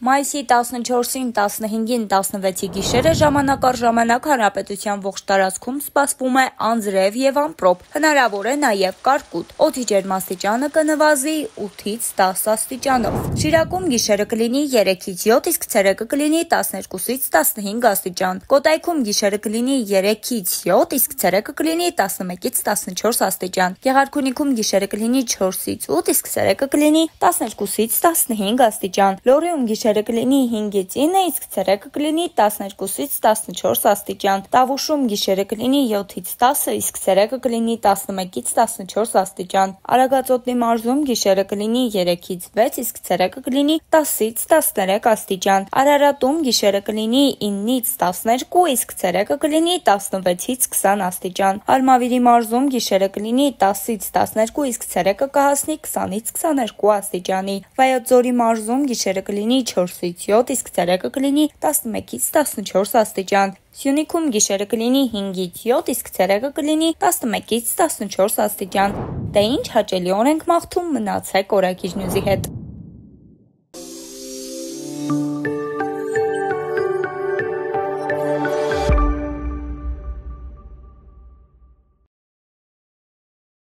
Մայիսի 14-ին, 15-ին, 16-ի գիշերը ժամանակ առ ժամանակ հանրապետության ողջ տարածքում սպասվում է անձրև եւ ամպրոպ, հնարավոր է նաեւ կարկուտ։ Օդի ջերմաստիճանը կնվազի 8-ից 10 աստիճանով։ Շիրակում գիշերը կլինի 3-ից 7, իսկ ցերեկը կլինի 12-ից 15 աստիճան։ Կոտայքում գիշերը կլինի 3-ից 7, իսկ ցերեկը կլինի 11-ից 14 աստիճան։ Գեղարքունիքում գիշերը կլինի 4-ից 8, իսկ ցերեկը կլինի 12-ից 15 աստիճան։ Լոռիում գիշերը կլինի 5-ից 9, իսկ ցերեկը կլինի 12-ից 14 աստիճան։ Տավուշում գիշերը կլինի 7-ից 10, իսկ ցերեկը կլինի 11-ից 14 աստիճան։ Արագածոտնի մարզում գիշերը կլինի 3-ից 6, իսկ ցերեկը կլինի 10-ից 13 աստիճան։ Արարատում գիշերը կլինի 9-ից 12, իսկ ցերեկը կլինի 16-ից 20 աստիճան։ Արմավիրի մարզում գիշերը կլինի 10-ից 12, իսկ ցերեկը կհասնի 20-ից 22 աստիճանի։ Վայոց ձորի մարզում գիշերը կլինի 4-ից 7, իսկ ցերեկը կլինի 11-ից 14 աստիճան։ Սյունիքում գիշերը կլինի 5-ից 7, իսկ ցերեկը կլինի 11-ից 14 աստիճան։ Դե ինչ հաճելիորեն ենք մաղթում, մնացեք Օրագիր Նյուզի հետ։